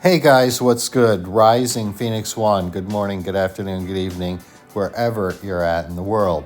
Hey guys, what's good? Rising Phoenix One. Good morning, good afternoon, good evening, wherever you're at in the world.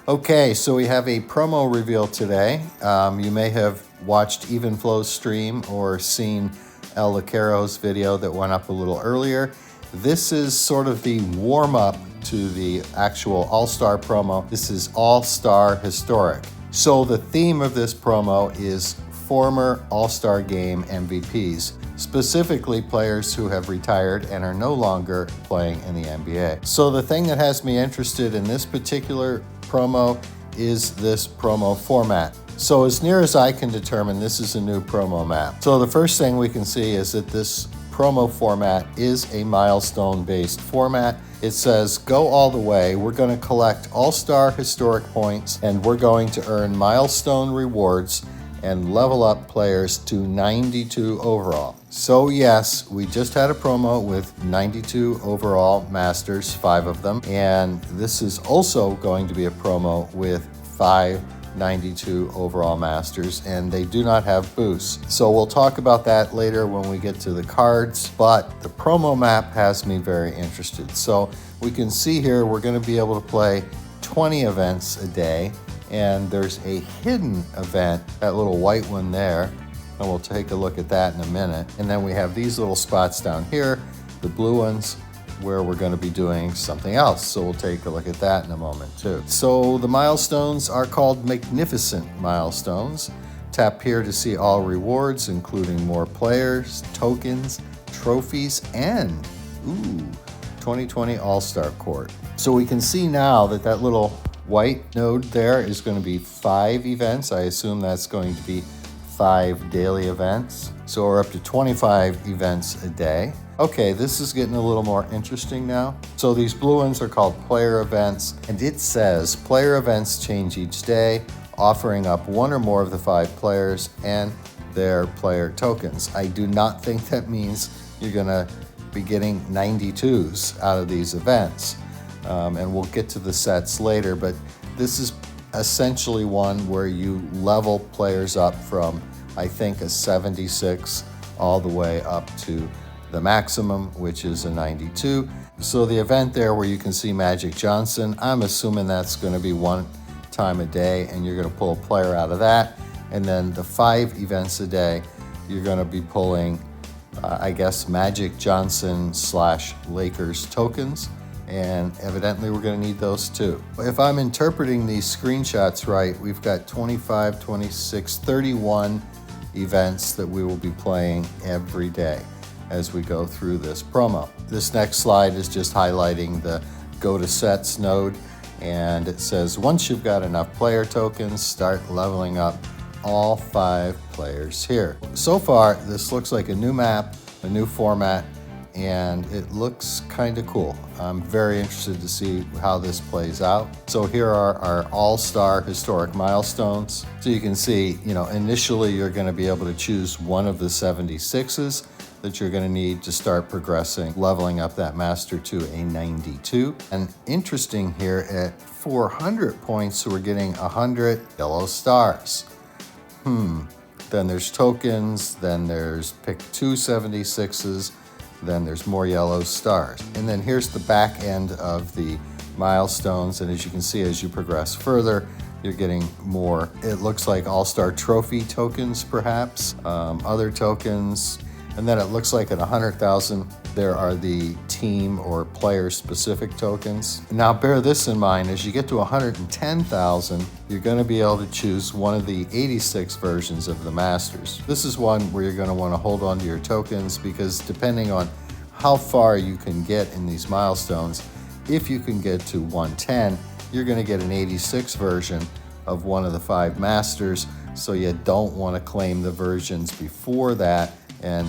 Okay, so we have a promo reveal today. You may have watched Even Flow's stream or seen El Lucaro's video that went up a little earlier. This is sort of the warm-up to the actual All-Star promo. This is All-Star Historic. So the theme of this promo is former All-Star Game MVPs, specifically players who have retired and are no longer playing in the NBA. So the thing that has me interested in this particular promo is this promo format. So as near as I can determine, this is a new promo map. So the first thing we can see is that this promo format is a milestone-based format. It says, go all the way. We're going to collect all-star historic points, and we're going to earn milestone rewards and level up players to 92 overall. So yes, we just had a promo with 92 overall masters, 5 of them, and this is also going to be a promo with 5 92 overall masters, and they do not have boosts. So we'll talk about that later when we get to the cards, but the promo map has me very interested. So we can see here we're going to be able to play 20 events a day, and there's a hidden event, that little white one there, and we'll take a look at that in a minute. And then we have these little spots down here, the blue ones, where we're going to be doing something else. So we'll take a look at that in a moment too. So the milestones are called Magnificent Milestones. Tap here to see all rewards, including more players, tokens, trophies, and 2020 All-Star Court. So we can see now that that little white node there is going to be 5 events. I assume that's going to be 5 daily events. So we're up to 25 events a day. Okay, this is getting a little more interesting now. So these blue ones are called player events, and it says player events change each day, offering up 1 or more of the 5 players and their player tokens. I do not think that means you're gonna be getting 92s out of these events. And we'll get to the sets later, but this is essentially one where you level players up from, I think, a 76 all the way up to the maximum, which is a 92. So the event there where you can see Magic Johnson, I'm assuming that's going to be 1 time a day, and you're going to pull a player out of that. And then the 5 events a day, you're going to be pulling, I guess, Magic Johnson / Lakers tokens. And evidently we're going to need those too. If I'm interpreting these screenshots right, we've got 25, 26, 31 events that we will be playing every day as we go through this promo. This next slide is just highlighting the go to sets node, and it says once you've got enough player tokens, start leveling up all 5 players here. So far, this looks like a new map, a new format, and it looks kind of cool. I'm very interested to see how this plays out. So here are our all-star historic milestones. So you can see, initially you're going to be able to choose one of the 76s that you're going to need to start progressing, leveling up that master to a 92. And interesting here, at 400 points, we're getting 100 yellow stars. Then there's tokens, then there's pick 2 76s, then there's more yellow stars. And then here's the back end of the milestones. And as you can see, as you progress further, you're getting more, it looks like all-star trophy tokens, perhaps, other tokens. And then it looks like at 100,000, there are the team or player specific tokens. Now bear this in mind, as you get to 110,000, you're going to be able to choose one of the 86 versions of the Masters. This is one where you're going to want to hold on to your tokens, because depending on how far you can get in these milestones, if you can get to 110, you're going to get an 86 version of one of the 5 Masters, so you don't want to claim the versions before that and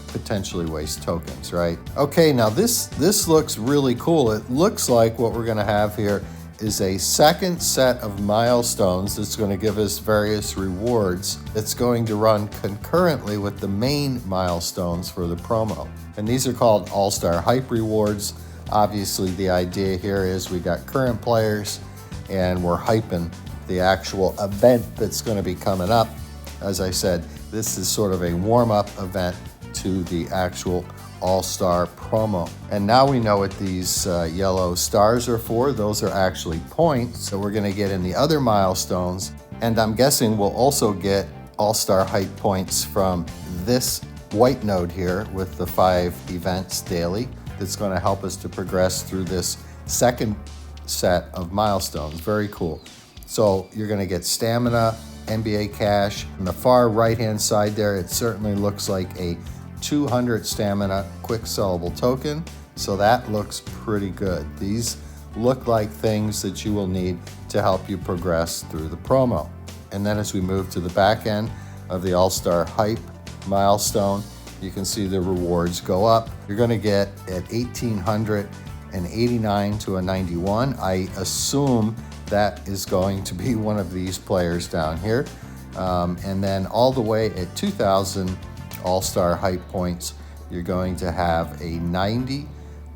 potentially waste tokens, right? Okay, now this looks really cool. It looks like what we're going to have here is a second set of milestones that's going to give us various rewards that's going to run concurrently with the main milestones for the promo. And these are called All-Star Hype Rewards. Obviously, the idea here is we got current players and we're hyping the actual event that's going to be coming up. As I said, this is sort of a warm-up event to the actual All-Star promo. And now we know what these yellow stars are for. Those are actually points that we're going to get in the other milestones. And I'm guessing we'll also get All-Star height points from this white node here with the 5 events daily. That's going to help us to progress through this second set of milestones. Very cool. So you're going to get stamina, NBA cash. On the far right-hand side there, it certainly looks like a 200 stamina quick sellable token. So that looks pretty good. These look like things that you will need to help you progress through the promo. And then as we move to the back end of the All-Star Hype milestone, you can see the rewards go up. You're going to get at 1,889 to a 91. I assume that is going to be one of these players down here. And then all the way at 2,000 All-Star Hype points, you're going to have a 90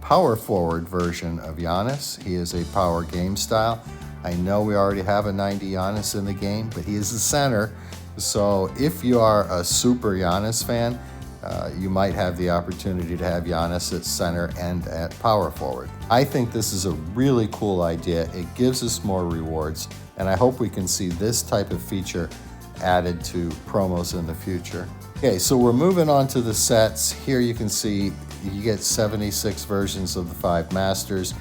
power forward version of Giannis. He is a power game style. I know we already have a 90 Giannis in the game, but he is the center. So if you are a super Giannis fan, you might have the opportunity to have Giannis at center and at power forward. I think this is a really cool idea. It gives us more rewards, and I hope we can see this type of feature added to promos in the future. Okay, so we're moving on to the sets. Here you can see you get 76 versions of the 5 Masters,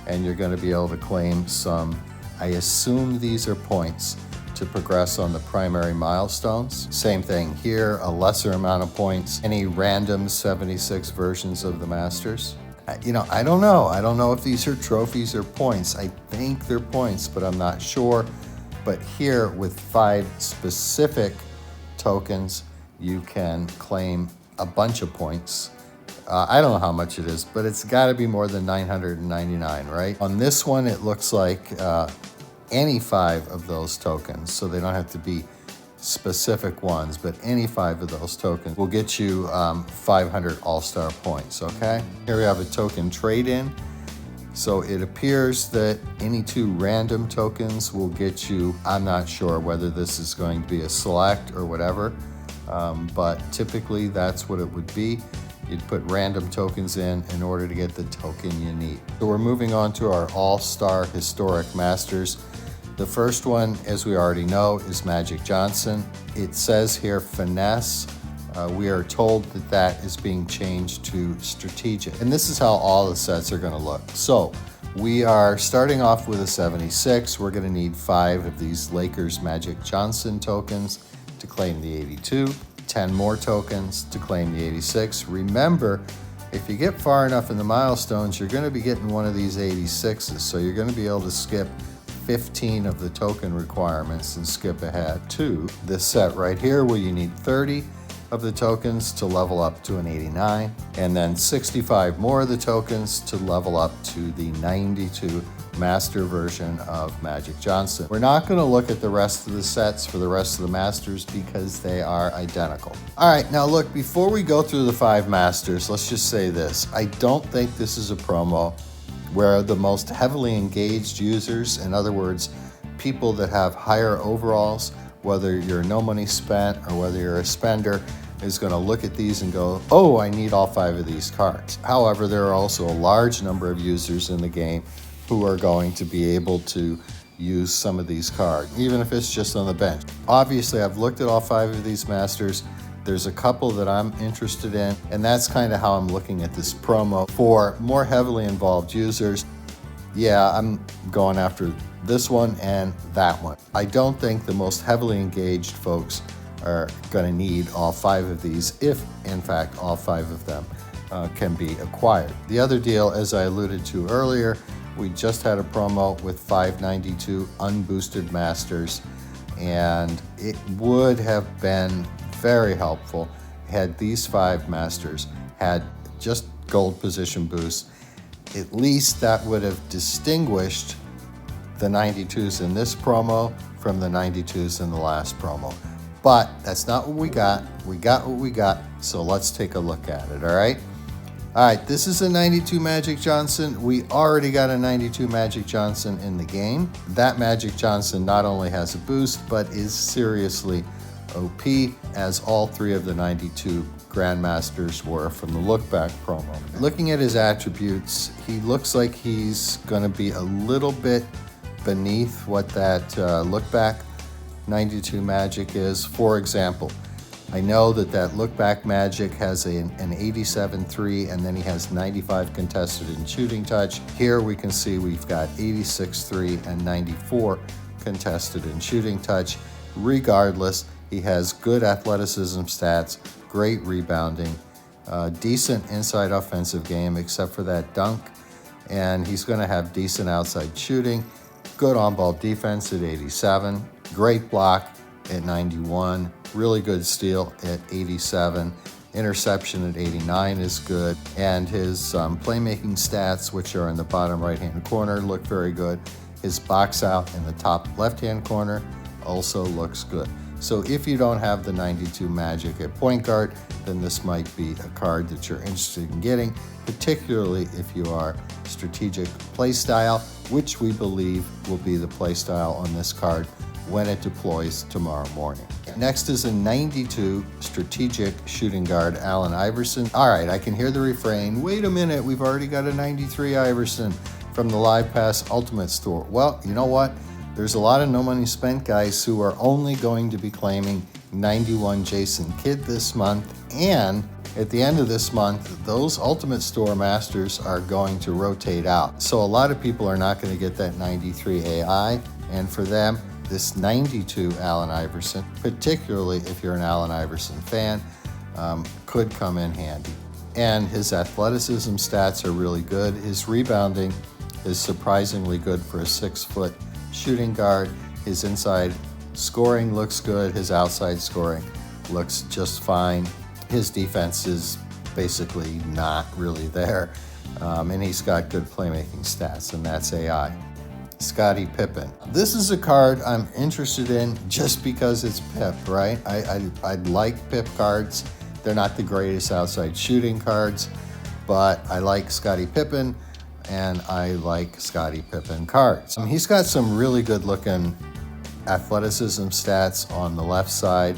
and you're going to be able to claim some, I assume these are points, to progress on the primary milestones. Same thing here, a lesser amount of points. Any random 76 versions of the Masters. I don't know. I don't know if these are trophies or points. I think they're points, but I'm not sure. But here with 5 specific tokens, you can claim a bunch of points. I don't know how much it is, but it's got to be more than 999, right? On this one, it looks like any 5 of those tokens, so they don't have to be specific ones, but any 5 of those tokens will get you 500 All-Star points, okay? Here we have a token trade-in. So it appears that any 2 random tokens will get you, I'm not sure whether this is going to be a select or whatever, but typically that's what it would be. You'd put random tokens in order to get the token you need. So we're moving on to our All-Star Historic Masters. The first one, as we already know, is Magic Johnson. It says here finesse. We are told that that is being changed to strategic. And this is how all the sets are going to look. So we are starting off with a 76. We're going to need 5 of these Lakers Magic Johnson tokens to claim the 82. 10 more tokens to claim the 86. Remember, if you get far enough in the milestones, you're going to be getting one of these 86s. So you're going to be able to skip 15 of the token requirements and skip ahead to this set right here where you need 30 of the tokens to level up to an 89, and then 65 more of the tokens to level up to the 92 master version of Magic Johnson. We're not going to look at the rest of the sets for the rest of the masters because they are identical. All right, now look, before we go through the 5 masters, let's just say this. I don't think this is a promo where the most heavily engaged users, in other words, people that have higher overalls, whether you're no money spent or whether you're a spender, is going to look at these and go, oh, I need all 5 of these cards. However, there are also a large number of users in the game who are going to be able to use some of these cards, even if it's just on the bench. Obviously, I've looked at all 5 of these masters. There's a couple that I'm interested in, and that's kind of how I'm looking at this promo. For more heavily involved users, yeah, I'm going after this one and that one. I don't think the most heavily engaged folks are going to need all 5 of these, if in fact all 5 of them can be acquired. The other deal, as I alluded to earlier, we just had a promo with 592 unboosted masters, and it would have been very helpful had these 5 masters had just gold position boosts. At least that would have distinguished the 92s in this promo from the 92s in the last promo. But that's not what we got. We got what we got, so let's take a look at it, all right? All right, this is a 92 Magic Johnson. We already got a 92 Magic Johnson in the game. That Magic Johnson not only has a boost, but is seriously OP, as all three of the 92 Grandmasters were from the Look Back promo. Looking at his attributes, he looks like he's going to be a little bit beneath what that Look Back 92 Magic is. For example, I know that Look Back Magic has an 87-3, and then he has 95 contested in shooting touch. Here we can see we've got 86-3 and 94 contested in shooting touch. Regardless, he has good athleticism stats, great rebounding, decent inside offensive game except for that dunk, and he's going to have decent outside shooting, good on-ball defense at 87, great block at 91, really good steal at 87, interception at 89 is good, and his playmaking stats, which are in the bottom right-hand corner, look very good. His box out in the top left-hand corner also looks good. So if you don't have the 92 Magic at point guard, then this might be a card that you're interested in getting, particularly if you are strategic play style, which we believe will be the play style on this card when it deploys tomorrow morning. Next is a 92 strategic shooting guard, Allen Iverson. All right, I can hear the refrain, wait a minute, we've already got a 93 Iverson from the Live Pass Ultimate Store. Well, you know what? There's a lot of no money spent guys who are only going to be claiming 91 Jason Kidd this month, and at the end of this month, those Ultimate Store Masters are going to rotate out. So a lot of people are not going to get that 93 AI, and for them, this 92 Allen Iverson, particularly if you're an Allen Iverson fan, could come in handy. And his athleticism stats are really good. His rebounding is surprisingly good for a 6-foot shooting guard. His inside scoring looks good. His outside scoring looks just fine. His defense is basically not really there. And he's got good playmaking stats, and that's AI. Scottie Pippen. This is a card I'm interested in just because it's Pip, right? I like Pip cards. They're not the greatest outside shooting cards, but I like Scottie Pippen, and I like Scottie Pippen cards. He's got some really good looking athleticism stats on the left side.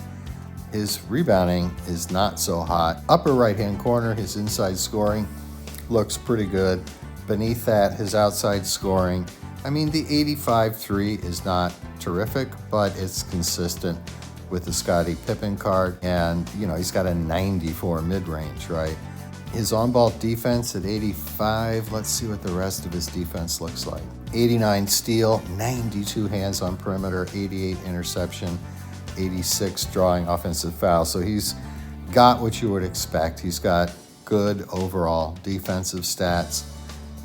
His rebounding is not so hot. Upper right hand corner, his inside scoring looks pretty good. Beneath that, his outside scoring, I mean, the 85-3 is not terrific, but it's consistent with the Scottie Pippen card. And, you know, he's got a 94 mid-range, right? His on-ball defense at 85. Let's see what the rest of his defense looks like. 89 steal, 92 hands on perimeter, 88 interception, 86 drawing offensive foul. So he's got what you would expect. He's got good overall defensive stats,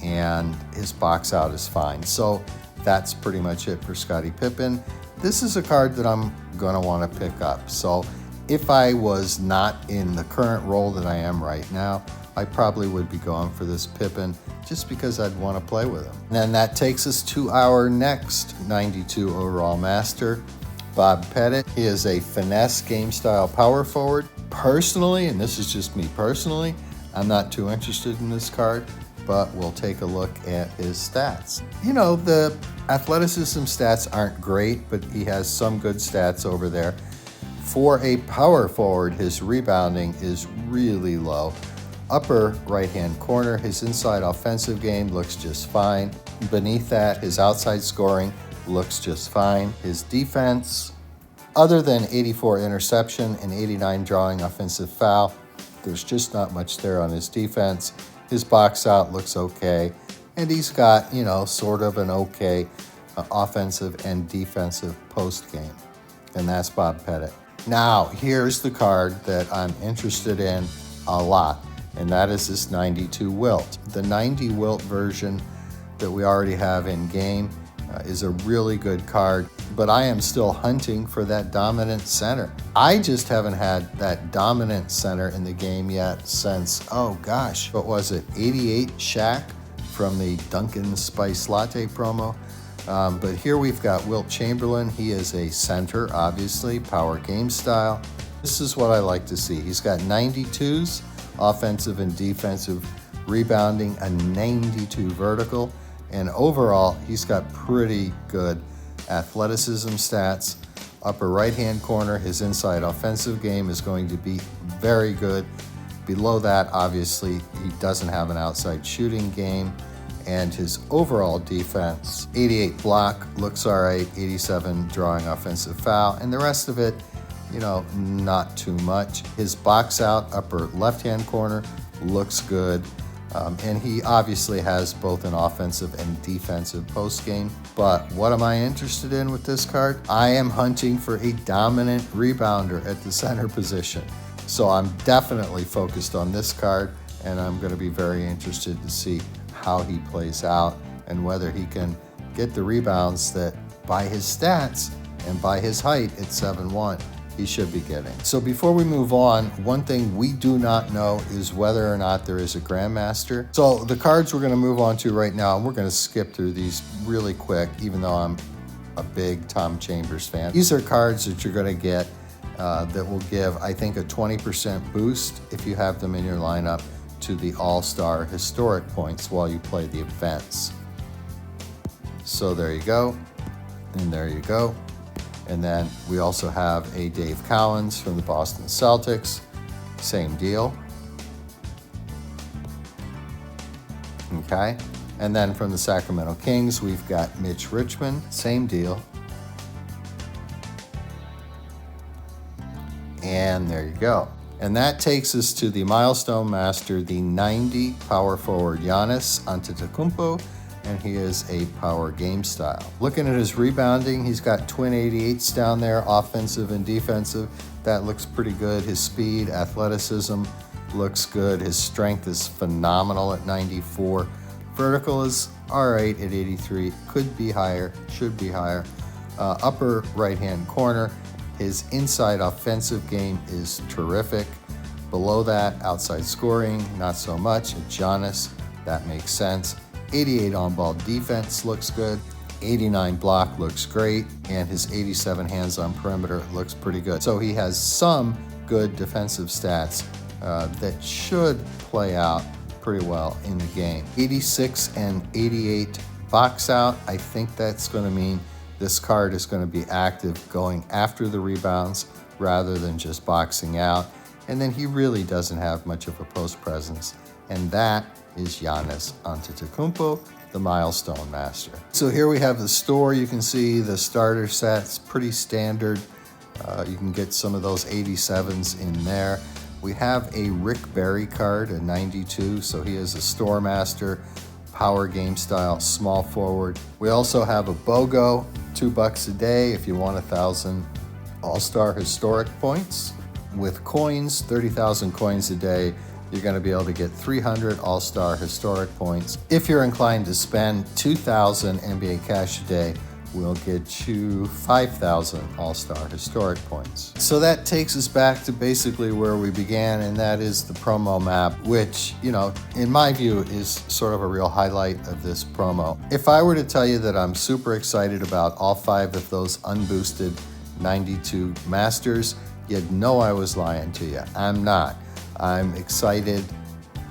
and his box out is fine. So that's pretty much it for Scottie Pippen. This is a card that I'm going to want to pick up. So if I was not in the current role that I am right now, I probably would be going for this Pippen just because I'd want to play with him. And then that takes us to our next 92 overall master, Bob Pettit. He is a finesse game style power forward. Personally, and this is just me personally, I'm not too interested in this card, but we'll take a look at his stats. You know, the athleticism stats aren't great, but he has some good stats over there. For a power forward, his rebounding is really low. Upper right-hand corner, his inside offensive game looks just fine. Beneath that, his outside scoring looks just fine. His defense, other than 84 interception and 89 drawing offensive foul, there's just not much there on his defense. His box out looks okay, and he's got, you know, sort of an okay offensive and defensive post game, and that's Bob Pettit. Now, here's the card that I'm interested in a lot, and that is this 92 Wilt. The 90 Wilt version that we already have in game is a really good card, but I am still hunting for that dominant center. I just haven't had that dominant center in the game yet since, oh gosh, what was it, 88 Shaq from the Dunkin' Spice Latte promo. But here we've got Wilt Chamberlain. He is a center, obviously, power game style. This is what I like to see. He's got 92s, offensive and defensive rebounding, a 92 vertical, and overall, he's got pretty good athleticism stats. Upper right-hand corner, his inside offensive game is going to be very good. Below that, obviously, he doesn't have an outside shooting game. And his overall defense, 88 block, looks all right, 87 drawing offensive foul, and the rest of it, not too much. His box out, upper left-hand corner, looks good. And he obviously has both an offensive and defensive post game. But what am I interested in with this card? I am hunting for a dominant rebounder at the center position. So I'm definitely focused on this card, and I'm going to be very interested to see how he plays out and whether he can get the rebounds that, by his stats and by his height at 7'1", he should be getting. So before we move on, one thing we do not know is whether or not there is a Grandmaster. So the cards we're going to move on to right now, and we're going to skip through these really quick, even though I'm a big Tom Chambers fan. These are cards that you're going to get that will give, I think, a 20% boost if you have them in your lineup to the All-Star historic points while you play the events. So there you go, and there you go. And then we also have a Dave Cowens from the Boston Celtics, same deal. Okay, and then from the Sacramento Kings, we've got Mitch Richmond, same deal. And there you go. And that takes us to the Milestone Master, the 90 power forward Giannis Antetokounmpo, and he is a power game style. Looking at his rebounding, he's got twin 88s down there, offensive and defensive. That looks pretty good. His speed, athleticism looks good. His strength is phenomenal at 94. Vertical is all right at 83. Could be higher, should be higher. Upper right-hand corner, his inside offensive game is terrific. Below that, outside scoring, not so much. At Giannis, that makes sense. 88 on-ball defense looks good. 89 block looks great. And his 87 hands on perimeter looks pretty good. So he has some good defensive stats that should play out pretty well in the game. 86 and 88 box out, I think that's going to mean this card is going to be active going after the rebounds rather than just boxing out. And then he really doesn't have much of a post presence. And that is Giannis Antetokounmpo, the Milestone Master. So here we have the store. You can see the starter sets, pretty standard. You can get some of those 87s in there. We have a Rick Barry card, a 92. So he is a store master, power game style, small forward. We also have a BOGO, $2 a day if you want 1,000 All-Star historic points. With coins, 30,000 coins a day, you're going to be able to get 300 All-Star historic points. If you're inclined to spend 2,000 NBA cash a day, we'll get you 5,000 All-Star historic points. So that takes us back to basically where we began, and that is the promo map, which, in my view, is sort of a real highlight of this promo. If I were to tell you that I'm super excited about all 5 of those unboosted 92 Masters, you'd know I was lying to you. I'm not. I'm excited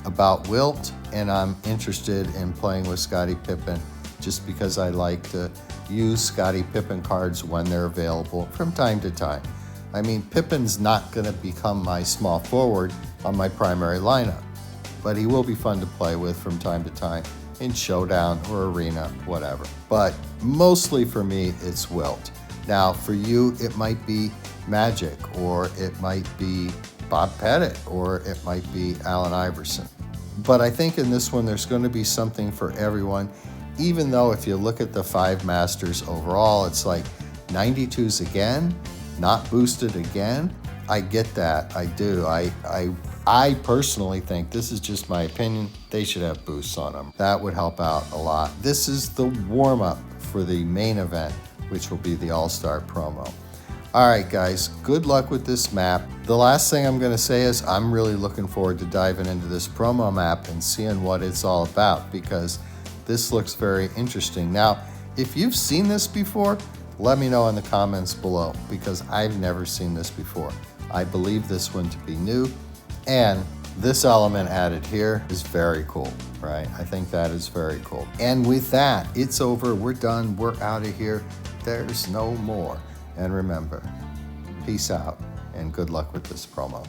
about Wilt, and I'm interested in playing with Scottie Pippen just because I like to use Scottie Pippen cards when they're available from time to time. I mean, Pippen's not going to become my small forward on my primary lineup, but he will be fun to play with from time to time in Showdown or Arena, whatever. But mostly for me, it's Wilt. Now, for you, it might be Magic, or it might be Bob Pettit, or it might be Allen Iverson. But I think in this one, there's going to be something for everyone, even though if you look at the 5 Masters overall, it's like 92s again, not boosted again. I get that. I do. I personally think, this is just my opinion, they should have boosts on them. That would help out a lot. This is the warm-up for the main event, which will be the All-Star promo. All right, guys, good luck with this map. The last thing I'm going to say is I'm really looking forward to diving into this promo map and seeing what it's all about, because this looks very interesting. Now, if you've seen this before, let me know in the comments below, because I've never seen this before. I believe this one to be new, and this element added here is very cool, right? I think that is very cool. And with that, it's over. We're done. We're out of here. There's no more. And remember, peace out and good luck with this promo.